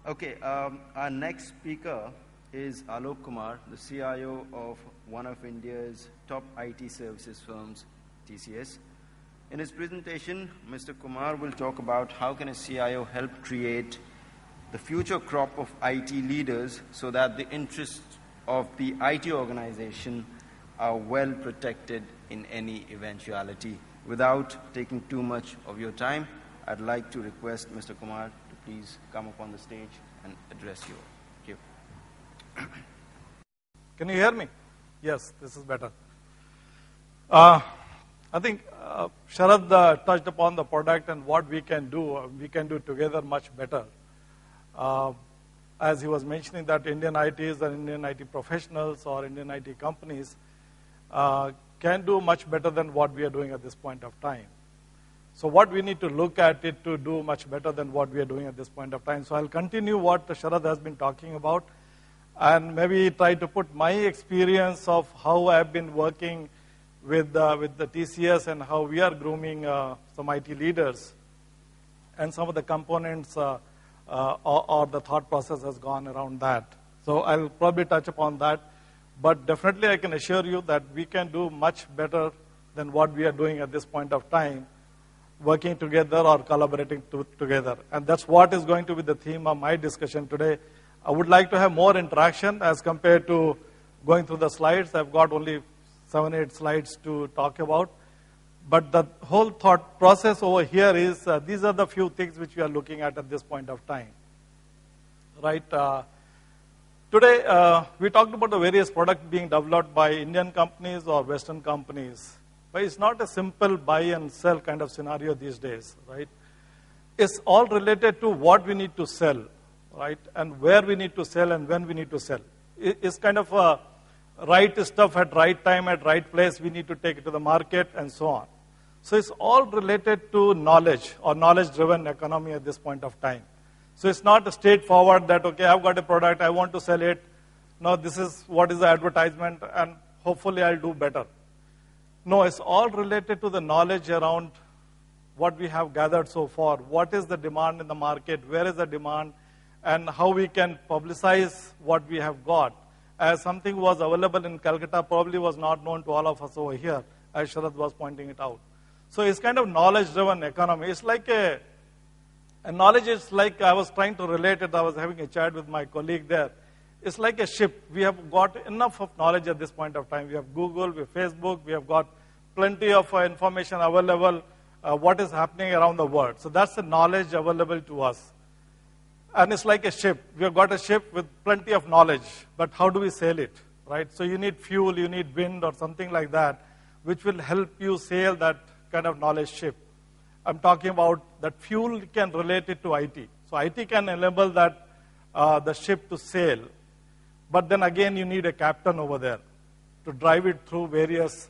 Okay, our next speaker is Alok Kumar, the CIO of one of India's top IT services firms, TCS. In his presentation, Mr. Kumar will talk about how can a CIO help create the future crop of IT leaders so that the interests of the IT organization are well protected in any eventuality. Without taking too much of your time, I'd like to request Mr. Kumar to please come up on the stage and address you. Thank you. Can you hear me? Yes, this is better. I think Sharad touched upon the product and what we can do. We can do together much better. As he was mentioning that Indian ITs and Indian IT professionals or Indian IT companies can do much better than what we are doing at this point of time. So what we need to look at it to do much better than what we are doing at this point of time. So I'll continue what Sharad has been talking about and maybe try to put my experience of how I've been working with the TCS and how we are grooming some IT leaders and some of the components or the thought process has gone around that. So I'll probably touch upon that. But definitely I can assure you that we can do much better than what we are doing at this point of time, working together or collaborating together. And that's what is going to be the theme of my discussion today. I would like to have more interaction as compared to going through the slides. I've got only 7-8 slides to talk about. But the whole thought process over here is, these are the few things which we are looking at this point of time. Right? Today, we talked about the various products being developed by Indian companies or Western companies. But it's not a simple buy and sell kind of scenario these days, right? It's all related to what we need to sell, right? And where we need to sell and when we need to sell. It's kind of a right stuff at right time, at right place. We need to take it to the market and so on. So it's all related to knowledge or knowledge-driven economy at this point of time. So it's not straightforward that, okay, I've got a product, I want to sell it. No, this is what is the advertisement and hopefully I'll do better. No, it's all related to the knowledge around what we have gathered so far. What is the demand in the market? Where is the demand? And how we can publicize what we have got. As something was available in Calcutta, probably was not known to all of us over here, as Sharad was pointing it out. So it's kind of knowledge-driven economy. It's like and knowledge is like, I was trying to relate it, I was having a chat with my colleague there. It's like a ship. We have got enough of knowledge at this point of time. We have Google, we have Facebook, we have got plenty of information available, what is happening around the world. So that's the knowledge available to us. And it's like a ship. We have got a ship with plenty of knowledge, but how do we sail it, right? So you need fuel, you need wind or something like that, which will help you sail that kind of knowledge ship. I'm talking about that fuel can relate it to IT. So IT can enable that the ship to sail. But then again, you need a captain over there to drive it through various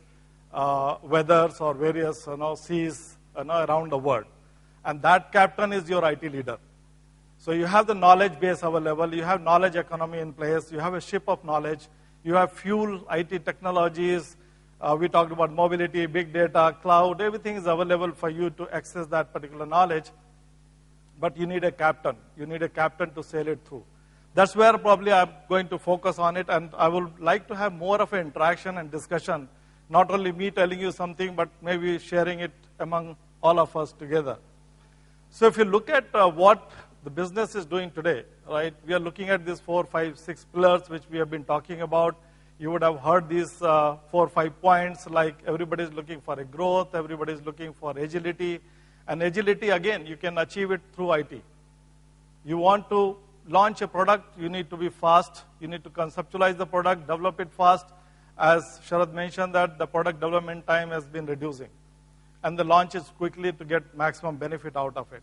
weathers or various seas around the world. And that captain is your IT leader. So you have the knowledge base available, you have knowledge economy in place, you have a ship of knowledge, you have fuel, IT technologies, we talked about mobility, big data, cloud, everything is available for you to access that particular knowledge. But you need a captain. You need a captain to sail it through. That's where probably I'm going to focus on it, and I would like to have more of an interaction and discussion, not only me telling you something, but maybe sharing it among all of us together. So if you look at what the business is doing today, right, we are looking at these 4, 5, 6 pillars which we have been talking about. You would have heard these 4 or 5 points, like everybody is looking for a growth, everybody is looking for agility. And agility, again, you can achieve it through IT. You want to launch a product, you need to be fast. You need to conceptualize the product, develop it fast. As Sharad mentioned that the product development time has been reducing. And the launch is quickly to get maximum benefit out of it.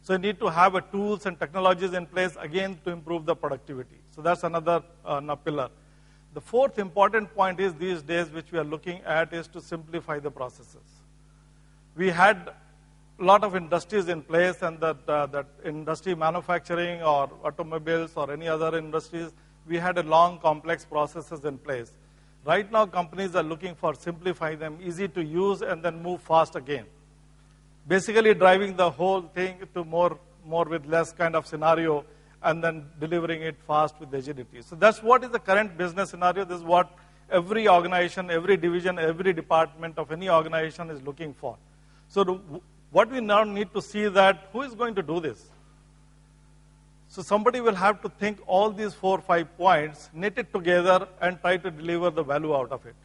So you need to have tools and technologies in place, again, to improve the productivity. So that's another pillar. The fourth important point is these days, which we are looking at, is to simplify the processes. We had a lot of industries in place, and that industry, manufacturing or automobiles or any other industries, we had a long, complex processes in place. Right now, companies are looking for simplify them, easy to use, and then move fast again. Basically driving the whole thing to more more with less kind of scenario, and then delivering it fast with agility. So that's what is the current business scenario. This is what every organization, every division, every department of any organization is looking for. So what we now need to see that who is going to do this? So somebody will have to think all these 4 or 5 points, knit it together, and try to deliver the value out of it.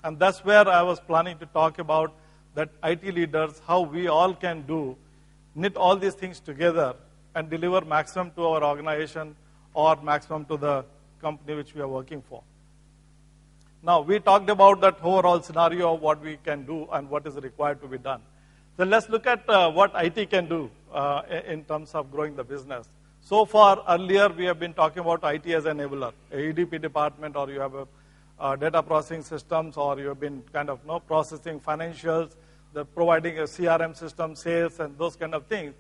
And that's where I was planning to talk about that IT leaders, how we all can do, knit all these things together and deliver maximum to our organization or maximum to the company which we are working for. Now, we talked about that overall scenario of what we can do and what is required to be done. So let's look at what IT can do in terms of growing the business. So far, earlier, we have been talking about IT as an enabler, a EDP department, or you have a data processing systems, or you have been kind of processing financials, providing a CRM system, sales, and those kind of things.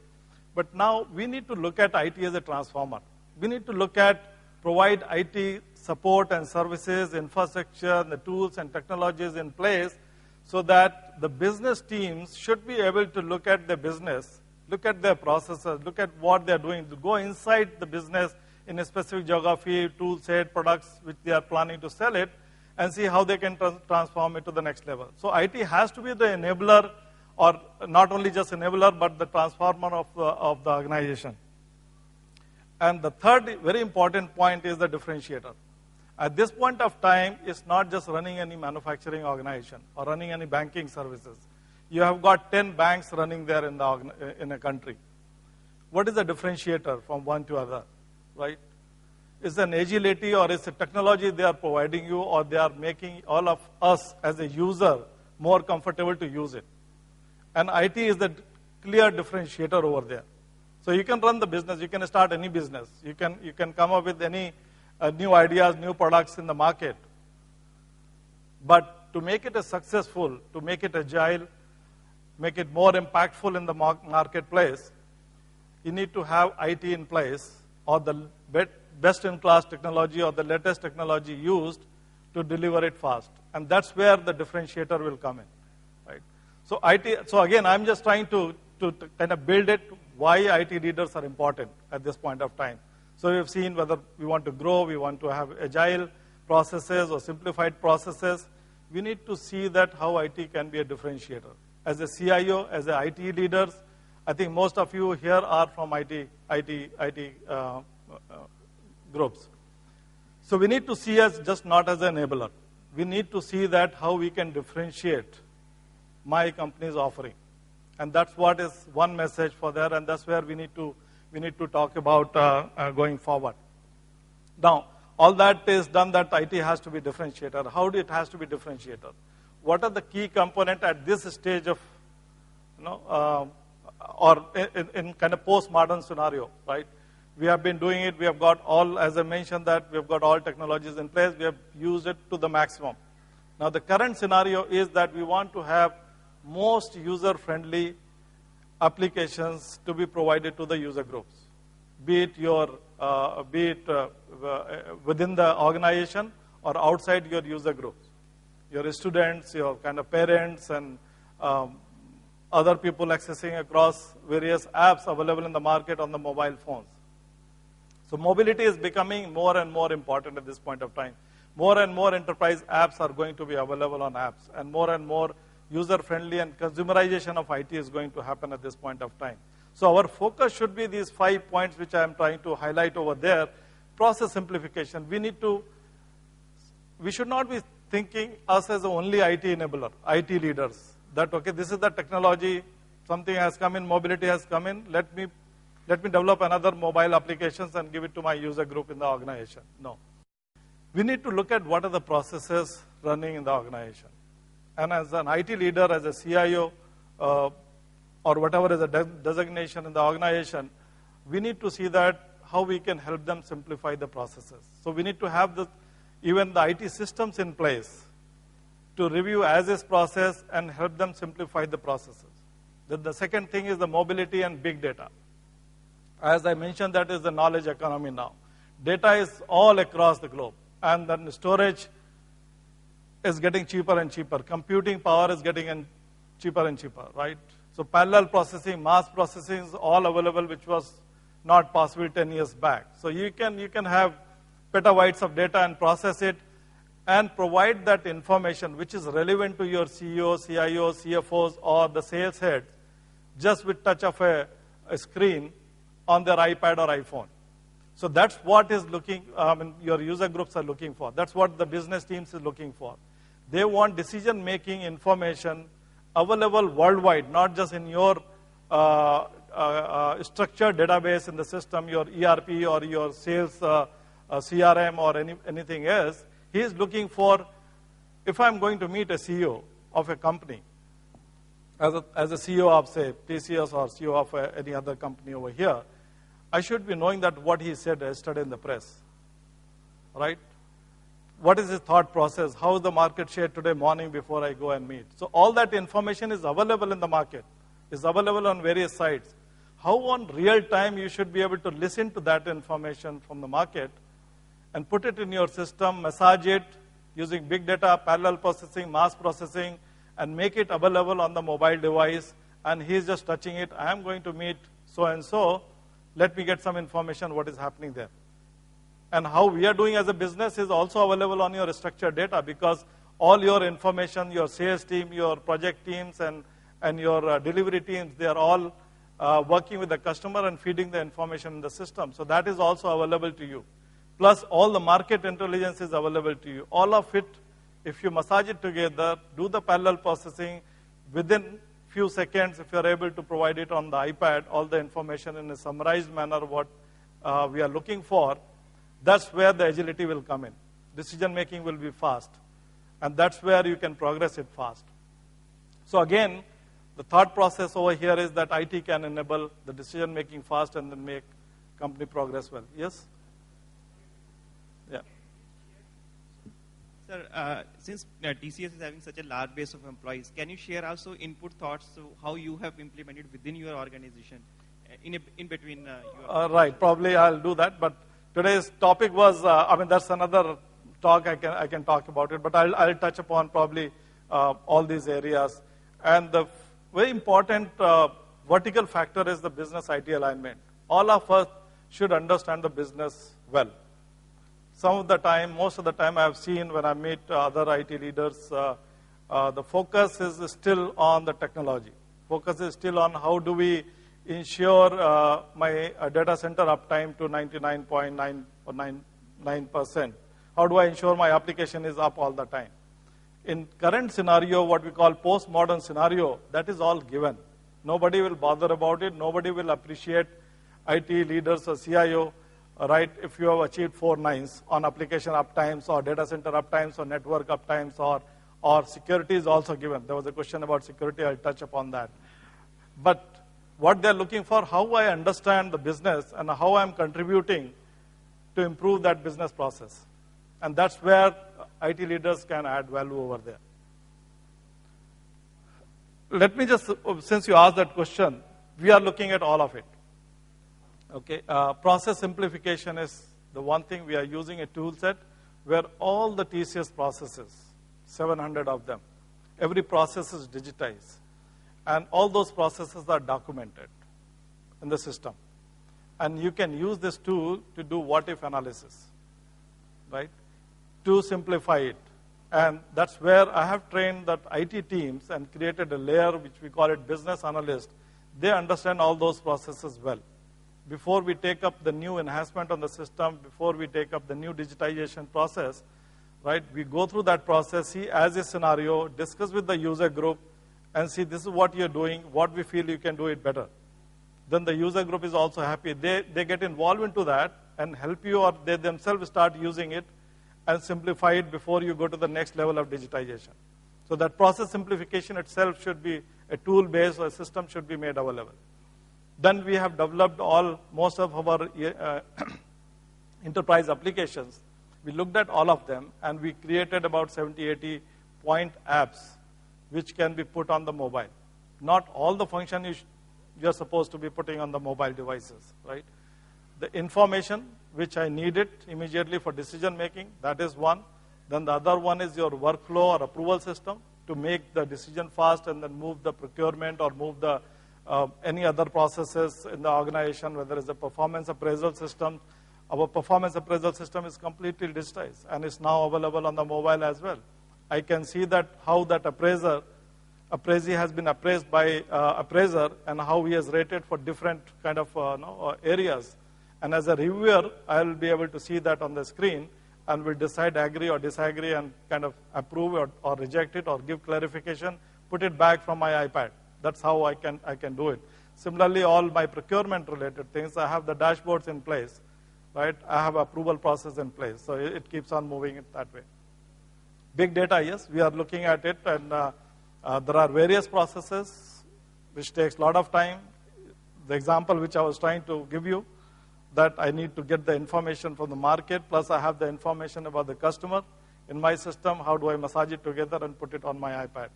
But now we need to look at IT as a transformer. We need to look at provide IT support and services, infrastructure, the tools and technologies in place so that the business teams should be able to look at their business, look at their processes, look at what they're doing, to go inside the business in a specific geography, tool set, products which they are planning to sell it, and see how they can transform it to the next level. So IT has to be the enabler, or not only just enabler, but the transformer of the organization. And the third very important point is the differentiator. At this point of time, it's not just running any manufacturing organization or running any banking services. You have got 10 banks running there in a country. What is the differentiator from one to other, right? Is an agility or is a technology they are providing you, or they are making all of us as a user more comfortable to use it? And IT is the clear differentiator over there. So you can run the business, you can start any business, you can come up with any new ideas, new products in the market. But to make it a successful, to make it agile, make it more impactful in the marketplace, you need to have IT in place, or the best-in-class technology or the latest technology used to deliver it fast. And that's where the differentiator will come in, right? So IT. So again, I'm just trying to kind of build it, why IT leaders are important at this point of time. So we've seen whether we want to grow, we want to have agile processes or simplified processes. We need to see that how IT can be a differentiator. As a CIO, as a IT leaders, I think most of you here are from IT groups. So we need to see us just not as an enabler. We need to see that how we can differentiate my company's offering. And that's what is one message for there, and that's where we need to talk about going forward. Now, all that is done, that IT has to be differentiator. How do it has to be differentiator? What are the key components at this stage of, or in kind of postmodern scenario, right? We have been doing it. We have got all, as I mentioned, that we have got all technologies in place. We have used it to the maximum. Now, the current scenario is that we want to have most user-friendly applications to be provided to the user groups, be it within the organization or outside your user groups, your students, your kind of parents, and other people accessing across various apps available in the market on the mobile phones. So mobility is becoming more and more important at this point of time. More and more enterprise apps are going to be available on apps, and more user-friendly and consumerization of IT is going to happen at this point of time. So our focus should be these 5 points which I am trying to highlight over there. Process simplification. We should not be thinking us as the only IT enabler, IT leaders. That, okay, this is the technology, something has come in, mobility has come in, let me develop another mobile applications and give it to my user group in the organization. No. We need to look at what are the processes running in the organization. And as an IT leader, as a CIO, or whatever is a designation in the organization, we need to see that how we can help them simplify the processes. So we need to have even the IT systems in place to review as is process and help them simplify the processes. The second thing is the mobility and big data. As I mentioned, that is the knowledge economy now. Data is all across the globe, and then storage is getting cheaper and cheaper. Computing power is getting cheaper and cheaper, right? So parallel processing, mass processing is all available, which was not possible 10 years back. So you can have petabytes of data and process it and provide that information which is relevant to your CEO, CIO, CFOs, or the sales heads just with touch of a screen on their iPad or iPhone. So that's what is your user groups are looking for. That's what the business teams is looking for. They want decision-making information available worldwide, not just in your structured database in the system, your ERP or your sales CRM or anything else. He is looking for, if I'm going to meet a CEO of a company, as a CEO of, say, TCS or CEO of any other company over here, I should be knowing that what he said yesterday in the press, right? What is his thought process? How is the market share today morning before I go and meet? So all that information is available in the market, is available on various sites. How on real time you should be able to listen to that information from the market and put it in your system, massage it using big data, parallel processing, mass processing, and make it available on the mobile device. And he's just touching it. I am going to meet so-and-so. Let me get some information what is happening there. And how we are doing as a business is also available on your structured data, because all your information, your sales team, your project teams, and your delivery teams, they are all working with the customer and feeding the information in the system. So that is also available to you. Plus all the market intelligence is available to you. All of it, if you massage it together, do the parallel processing within few seconds, if you are able to provide it on the iPad, all the information in a summarized manner what we are looking for, that's where the agility will come in. Decision making will be fast. And that's where you can progress it fast. So again, the thought process over here is that IT can enable the decision making fast and then make company progress well. Yes? Yeah. Sir, since TCS is having such a large base of employees, can you share also input thoughts to how you have implemented within your organization in between your... Right, probably I'll do that, but today's topic was, that's another talk I can talk about it, but I'll touch upon probably all these areas. And the very important vertical factor is the business IT alignment. All of us should understand the business well. Most of the time I have seen when I meet other IT leaders, the focus is still on the technology. Focus is still on how do we ensure my data center uptime to 99.9 or 99%. How do I ensure my application is up all the time? In current scenario, what we call postmodern scenario, that is all given. Nobody will bother about it. Nobody will appreciate IT leaders or CIO, right, if you have achieved 4 nines on application uptimes or data center uptimes or network uptimes or security is also given. There was a question about security. I'll touch upon that. But what they're looking for, how I understand the business and how I'm contributing to improve that business process. And that's where IT leaders can add value over there. Let me just, since you asked that question, we are looking at all of it. Okay, process simplification is the one thing. We are using a tool set where all the TCS processes, 700 of them, every process is digitized. And all those processes are documented in the system. And you can use this tool to do what-if analysis, right, to simplify it. And that's where I have trained that IT teams and created a layer which we call it business analyst. They understand all those processes well. Before we take up the new enhancement on the system, before we take up the new digitization process, right, we go through that process, see as a scenario, discuss with the user group, and see this is what you're doing, what we feel you can do it better. Then the user group is also happy. They get involved into that and help you, or they themselves start using it and simplify it before you go to the next level of digitization. So that process simplification itself should be a tool-based or a system should be made available. Then we have developed most of our enterprise applications. We looked at all of them and we created about 70, 80 point apps which can be put on the mobile. Not all the function you're supposed to be putting on the mobile devices, right? The information which I needed immediately for decision making, that is one. Then the other one is your workflow or approval system to make the decision fast and then move the procurement or move the any other processes in the organization, whether it's a performance appraisal system. Our performance appraisal system is completely digitized and is now available on the mobile as well. I can see that how that appraisee has been appraised by appraiser and how he is rated for different kind of areas. And as a reviewer, I will be able to see that on the screen and will decide agree or disagree and kind of approve or reject it or give clarification, put it back from my iPad. That's how I can do it. Similarly, all my procurement related things, I have the dashboards in place, right? I have approval process in place. So it keeps on moving it that way. Big data, yes, we are looking at it, and there are various processes which takes a lot of time. The example which I was trying to give you, that I need to get the information from the market, plus I have the information about the customer in my system. How do I massage it together and put it on my iPad?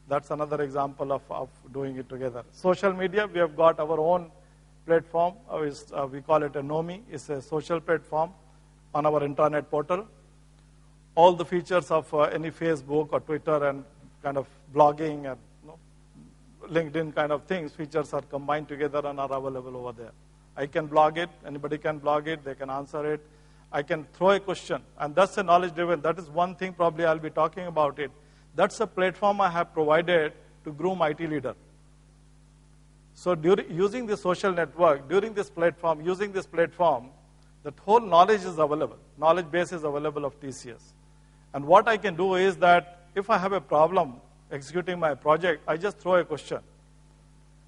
That's another example of doing it together. Social media, we have got our own platform. We call it a NOMI. It's a social platform on our intranet portal. All the features of any Facebook or Twitter and kind of blogging and LinkedIn kind of things, features are combined together and are available over there. I can blog it, anybody can blog it, they can answer it. I can throw a question, and that's a knowledge driven. That is one thing probably I'll be talking about it. That's a platform I have provided to groom IT leader. So using the social network, using this platform, that whole knowledge is available. Knowledge base is available of TCS. And what I can do is that if I have a problem executing my project, I just throw a question.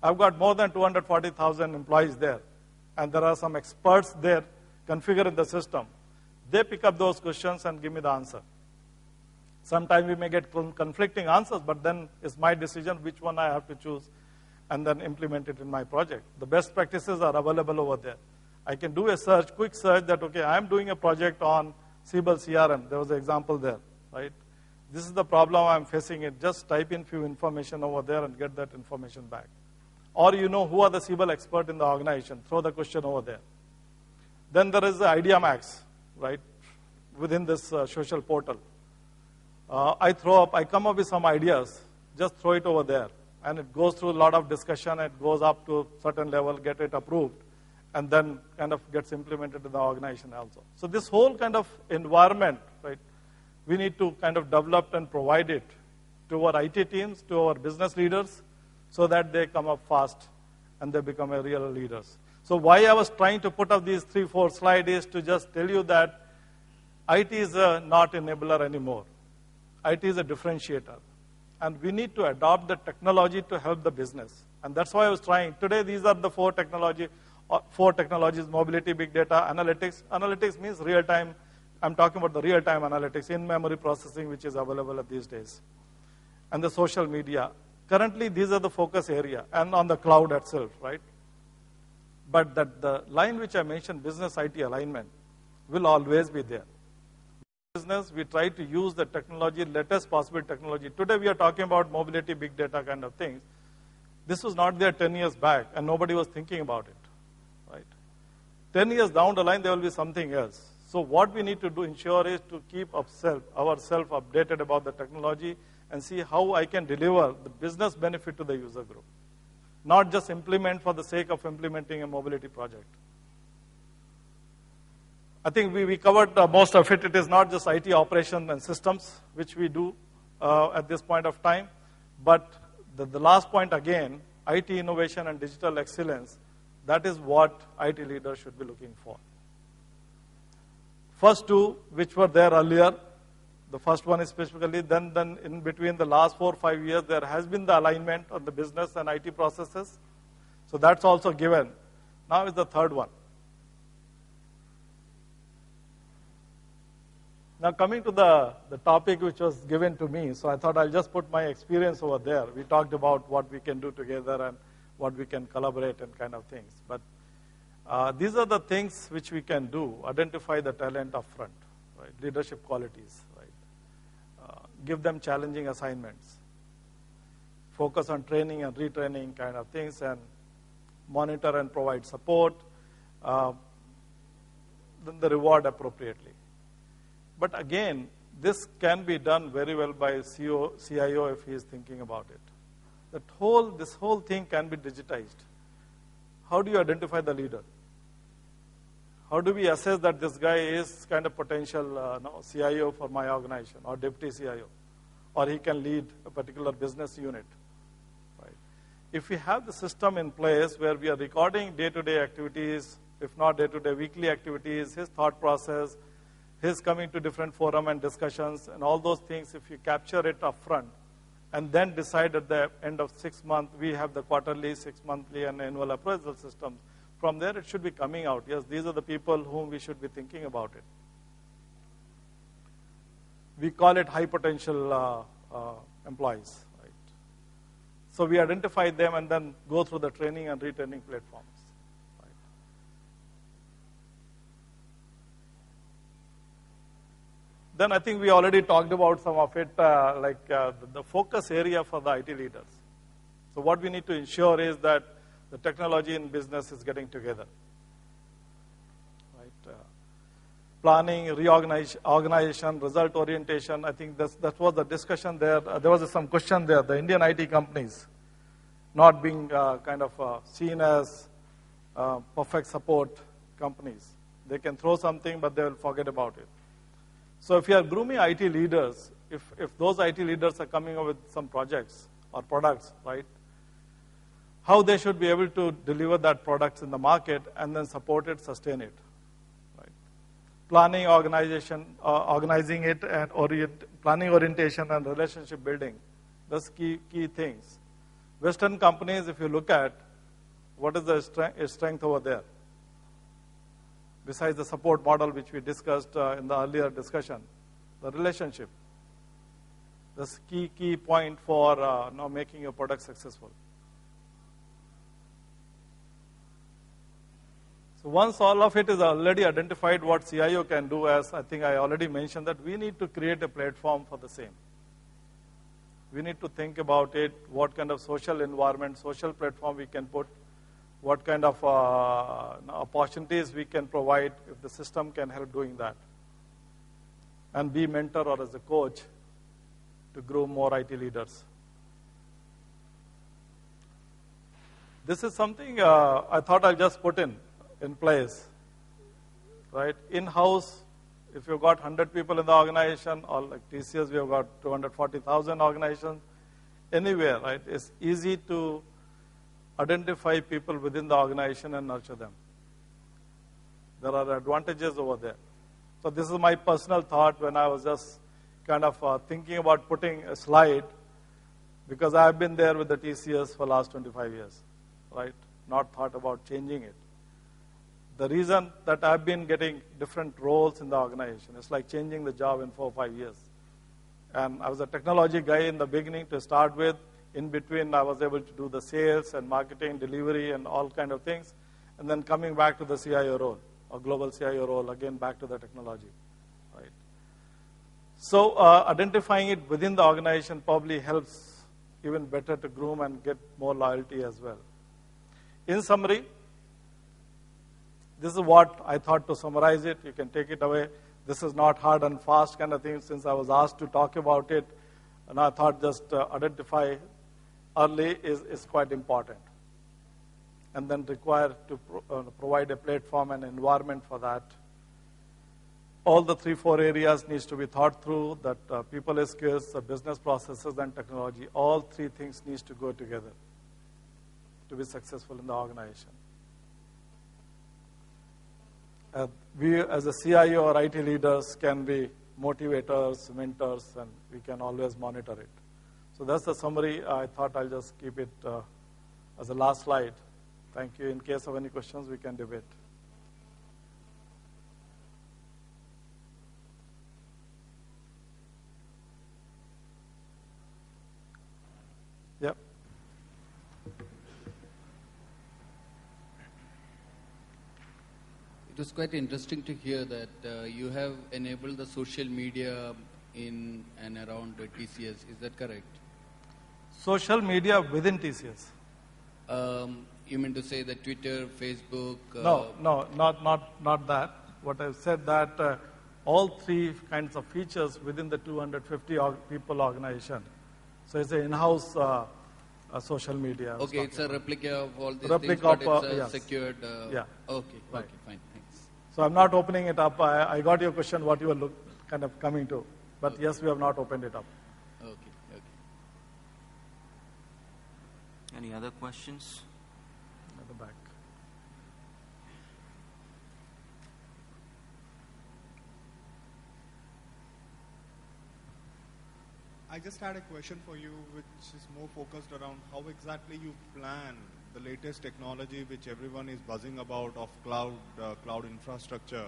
I've got more than 240,000 employees there, and there are some experts there configuring the system. They pick up those questions and give me the answer. Sometimes we may get conflicting answers, but then it's my decision which one I have to choose and then implement it in my project. The best practices are available over there. I can do a search, quick search that, okay, I'm doing a project on Siebel CRM. There was an example there, right? This is the problem I'm facing. It just type in few information over there and get that information back. Or you know who are the Siebel expert in the organization. Throw the question over there. Then there is the Idea Max, right, within this social portal. I come up with some ideas, just throw it over there. And it goes through a lot of discussion. It goes up to a certain level, get it approved, and then kind of gets implemented in the organization also. So this whole kind of environment, right, we need to kind of develop and provide it to our IT teams, to our business leaders, so that they come up fast and they become a real leaders. So why I was trying to put up these 3-4 slides is to just tell you that IT is not enabler anymore. IT is a differentiator. And we need to adopt the technology to help the business. And that's why I was trying. Today, these are the four technologies, mobility, big data, analytics. Analytics means real-time. I'm talking about the real-time analytics, in-memory processing, which is available at these days. And the social media. Currently, these are the focus area, and on the cloud itself, right? But the line which I mentioned, business IT alignment, will always be there. Business, we try to use the technology, latest possible technology. Today we are talking about mobility, big data kind of things. This was not there 10 years back, and nobody was thinking about it, right? 10 years down the line, there will be something else. So what we need to do, ensure, is to keep ourselves updated about the technology and see how I can deliver the business benefit to the user group. Not just implement for the sake of implementing a mobility project. I think we covered most of it. It is not just IT operation and systems, which we do at this point of time. But the last point again, IT innovation and digital excellence, that is what IT leaders should be looking for. First two, which were there earlier, the first one is specifically, then in between the last 4 or 5 years, there has been the alignment of the business and IT processes. So that's also given. Now is the third one. Now coming to the topic which was given to me, so I thought I'll just put my experience over there. We talked about what we can do together and what we can collaborate and kind of things. But these are the things which we can do. Identify the talent up front, right? Leadership qualities, right? Give them challenging assignments. Focus on training and retraining kind of things, and monitor and provide support. Then the reward appropriately. But again, this can be done very well by CIO if he is thinking about it. This whole thing can be digitized. How do you identify the leader? How do we assess that this guy is kind of potential CIO for my organization or deputy CIO, or he can lead a particular business unit? Right? If we have the system in place where we are recording day-to-day activities, if not day-to-day, weekly activities, his thought process, his coming to different forum and discussions, and all those things, if you capture it up front, and then decide at the end of 6 months, we have the quarterly, 6-monthly, and annual appraisal systems. From there, it should be coming out. Yes, these are the people whom we should be thinking about it. We call it high potential employees. Right? So we identify them and then go through the training and retraining platforms. Right? Then I think we already talked about some of it, the focus area for the IT leaders. So what we need to ensure is that the technology and business is getting together. Right? Planning, organization, result orientation. I think that was the discussion there. There was some question there. The Indian IT companies not being seen as perfect support companies. They can throw something, but they will forget about it. So if you are grooming IT leaders, if those IT leaders are coming up with some projects or products, right, how they should be able to deliver that products in the market and then support it, sustain it. Right? Planning, organizing it, and planning orientation and relationship building. That's key things. Western companies, if you look at, what is the strength over there? Besides the support model which we discussed in the earlier discussion, the relationship. That's key point for making your product successful. So once all of it is already identified what CIO can do, as I think I already mentioned, that we need to create a platform for the same. We need to think about it, what kind of social environment, social platform we can put, what kind of opportunities we can provide if the system can help doing that. And be mentor or as a coach to grow more IT leaders. This is something I thought I'll just put in place, right? In-house, if you've got 100 people in the organization, or like TCS, we have got 240,000 organizations, anywhere, right? It's easy to identify people within the organization and nurture them. There are advantages over there. So this is my personal thought when I was just kind of thinking about putting a slide, because I've been there with the TCS for the last 25 years, right? Not thought about changing it. The reason that I've been getting different roles in the organization, it's like changing the job in 4 or 5 years. And I was a technology guy in the beginning to start with. In between, I was able to do the sales and marketing, delivery, and all kind of things. And then coming back to the CIO role, or global CIO role, again back to the technology. Right? So identifying it within the organization probably helps even better to groom and get more loyalty as well. In summary, this is what I thought to summarize it. You can take it away. This is not hard and fast kind of thing. Since I was asked to talk about it, and I thought just identify early is quite important. And then require to provide a platform and environment for that. All the 3-4 areas needs to be thought through, that people skills, business processes, and technology. All 3 things needs to go together to be successful in the organization. We as a CIO or IT leaders can be motivators, mentors, and we can always monitor it. So that's the summary. I thought I'll just keep it as a last slide. Thank you. In case of any questions, we can debate. Yep. It was quite interesting to hear that you have enabled the social media in and around TCS. Is that correct? Social media within TCS? You mean to say that Twitter, Facebook? No, not that. What I've said that all 3 kinds of features within the 250 people organization. So it's an in-house social media. Okay, it's a replica of all these Replica things, but it's of, a yes. secured. Yeah. Okay, Right. okay, fine, thanks. So I'm not opening it up. I got your question, what you were kind of coming to. But Okay. yes, we have not opened it up. Okay, okay. Any other questions? At the back. I just had a question for you, which is more focused around how exactly you plan the latest technology which everyone is buzzing about of cloud infrastructure,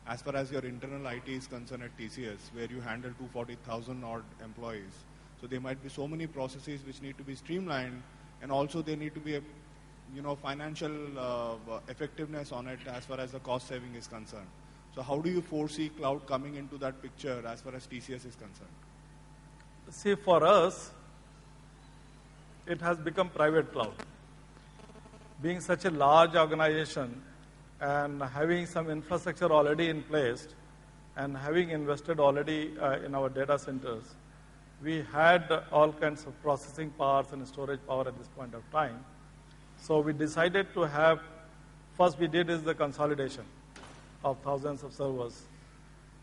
as far as your internal IT is concerned at TCS, where you handle 240,000 odd employees. So there might be so many processes which need to be streamlined, and also there need to be a financial effectiveness on it as far as the cost saving is concerned. So how do you foresee cloud coming into that picture as far as TCS is concerned? See, for us, it has become private cloud. Being such a large organization and having some infrastructure already in place and having invested already in our data centers, we had all kinds of processing powers and storage power at this point of time. So we decided to have, first we did is the consolidation of thousands of servers,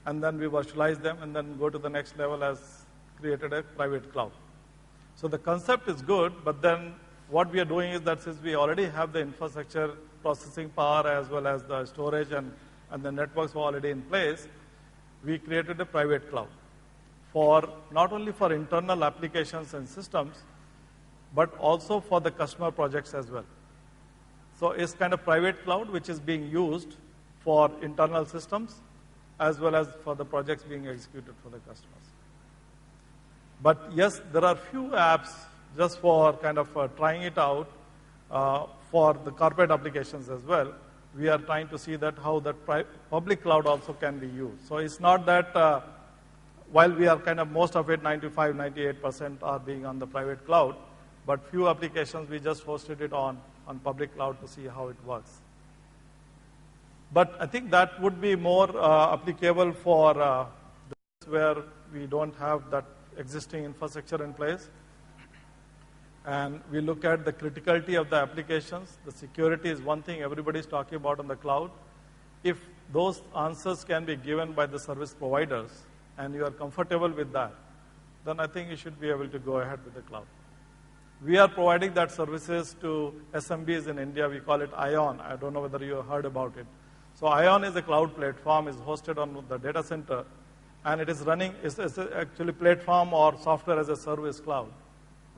and then we virtualize them and then go to the next level as created a private cloud. So the concept is good, but then what we are doing is that since we already have the infrastructure, processing power as well as the storage and the networks were already in place, we created a private cloud for not only for internal applications and systems, but also for the customer projects as well. So it's kind of private cloud which is being used for internal systems as well as for the projects being executed for the customers. But yes, there are few apps just for kind of trying it out for the corporate applications as well. We are trying to see that how that public cloud also can be used. So it's not that while we are kind of most of it, 95, 98% are being on the private cloud, but few applications we just hosted it on public cloud to see how it works. But I think that would be more applicable for where we don't have that existing infrastructure in place. And we look at the criticality of the applications. The security is one thing everybody is talking about on the cloud. If those answers can be given by the service providers and you are comfortable with that, then I think you should be able to go ahead with the cloud. We are providing that services to SMBs in India. We call it ION. I don't know whether you have heard about it. So ION is a cloud platform, is hosted on the data center, and it is running, it's actually platform or software as a service cloud,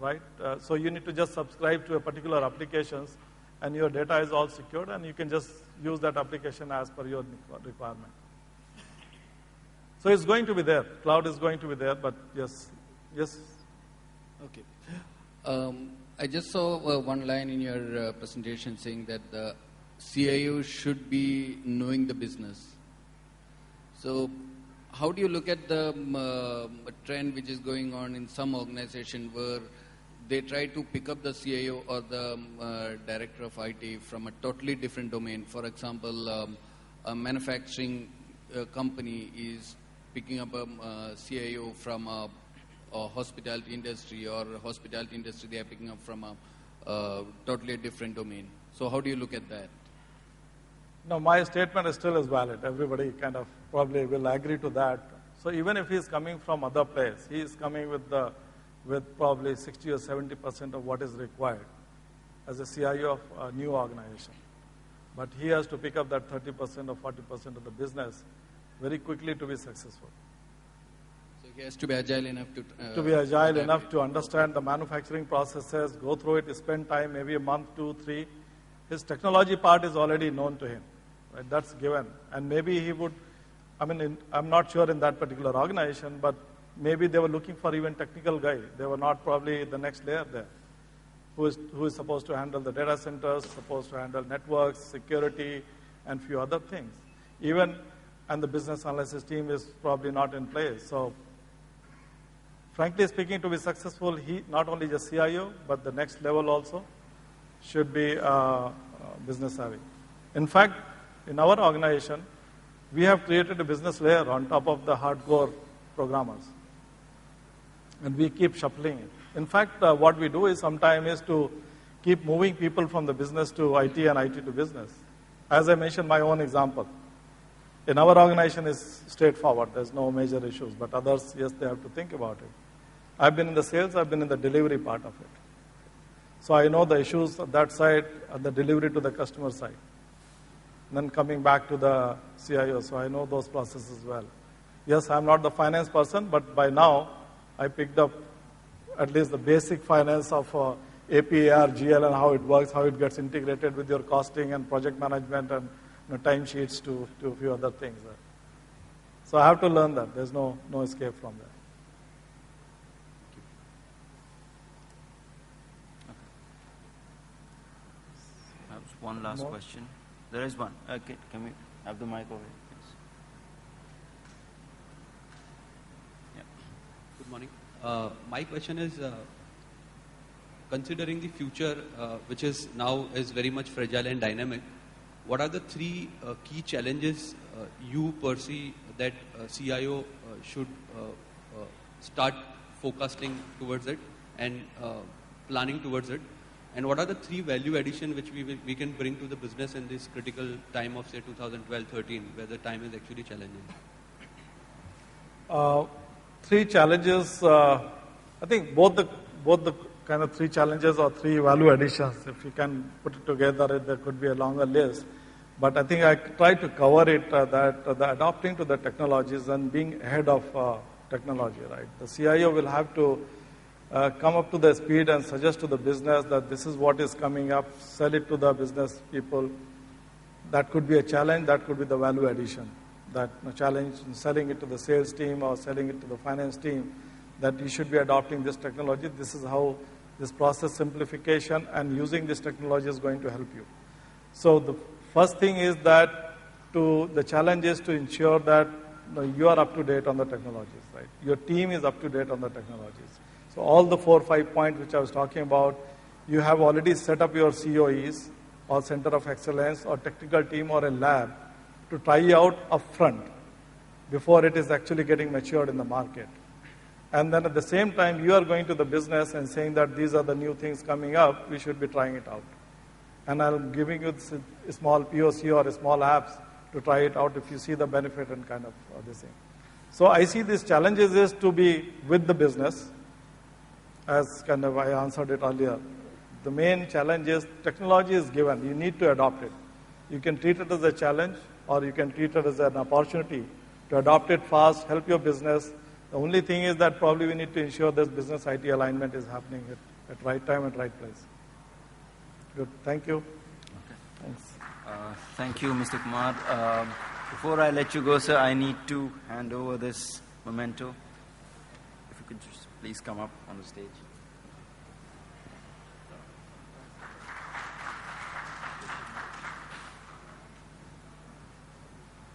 right? So you need to just subscribe to a particular applications, and your data is all secured, and you can just use that application as per your requirement. So it's going to be there. Cloud is going to be there, but yes. Okay. I just saw one line in your presentation saying that the CIO should be knowing the business. So how do you look at the trend which is going on in some organization where they try to pick up the CIO or the director of IT from a totally different domain? For example, a manufacturing company is picking up a CIO from a hospitality industry, or hospitality industry they are picking up from a totally different domain. So how do you look at that? No, my statement is still as valid. Everybody kind of probably will agree to that. So even if he is coming from other place, he is coming with probably 60 or 70% of what is required as a CIO of a new organization. But he has to pick up that 30% or 40% of the business very quickly to be successful. So he has to be agile enough to be agile enough to understand the manufacturing processes, go through it, spend time, maybe a month, 2, 3. His technology part is already known to him. Right? That's given. And maybe he would, I'm not sure in that particular organization, but maybe they were looking for even technical guy. They were not probably the next layer there, who is supposed to handle the data centers, supposed to handle networks, security, and few other things. And the business analysis team is probably not in place. So frankly speaking, to be successful, he not only just CIO, but the next level also should be business savvy. In fact, in our organization, we have created a business layer on top of the hardcore programmers. And we keep shuffling it. In fact, what we do is sometimes is to keep moving people from the business to IT and IT to business. As I mentioned, my own example. In our organization is straightforward. There's no major issues. But others, yes, they have to think about it. I've been in the sales. I've been in the delivery part of it. So I know the issues on that side, and the delivery to the customer side. And then coming back to the CIO, so I know those processes well. Yes, I'm not the finance person, but by now I picked up at least the basic finance of AP, AR, GL, and how it works, how it gets integrated with your costing and project management and time sheets to a few other things. So I have to learn that. There's no escape from that. One last question. There is one. Okay, can we have the mic over here, please? Yeah. Good morning. My question is, considering the future, which is now is very much fragile and dynamic, what are the three key challenges you perceive that CIO should start focusing towards it and planning towards it? And what are the three value addition which we can bring to the business in this critical time of, say, 2012-13, where the time is actually challenging? Three challenges. I think both the kind of three challenges or three value additions. If you can put it together, there could be a longer list. But I think I try to cover it that the adapting to the technologies and being ahead of technology. Right, the CIO will have to come up to the speed and suggest to the business that this is what is coming up, sell it to the business people. That could be a challenge, that could be the value addition. That challenge in selling it to the sales team or selling it to the finance team, that you should be adopting this technology. This is how this process simplification and using this technology is going to help you. So the first thing is that the challenge is to ensure that you are up to date on the technologies, right? Your team is up to date on the technologies. So all the 4 or 5 points which I was talking about, you have already set up your COEs or Center of Excellence or technical team or a lab to try out upfront before it is actually getting matured in the market. And then at the same time, you are going to the business and saying that these are the new things coming up, we should be trying it out. And I'm giving you a small POC or a small apps to try it out if you see the benefit and kind of this thing. So I see these challenges is to be with the business. As kind of I answered it earlier, the main challenge is technology is given. You need to adopt it. You can treat it as a challenge or you can treat it as an opportunity to adopt it fast, help your business. The only thing is that probably we need to ensure this business IT alignment is happening at right time and right place. Good. Thank you. Okay. Thanks. Thank you, Mr. Kumar. Before I let you go, sir, I need to hand over this memento. If you could just please come up on the stage.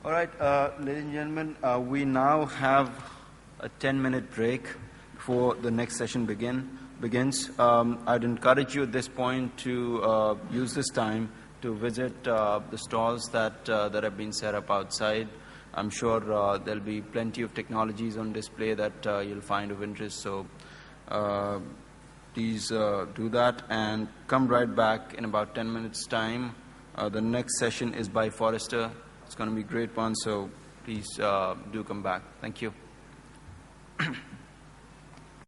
All right, ladies and gentlemen, we now have a 10-minute break before the next session begins. I'd encourage you at this point to use this time to visit the stalls that have been set up outside. I'm sure there'll be plenty of technologies on display that you'll find of interest. So please do that and come right back in about 10 minutes' time. The next session is by Forrester. It's going to be a great one, so please do come back. Thank you.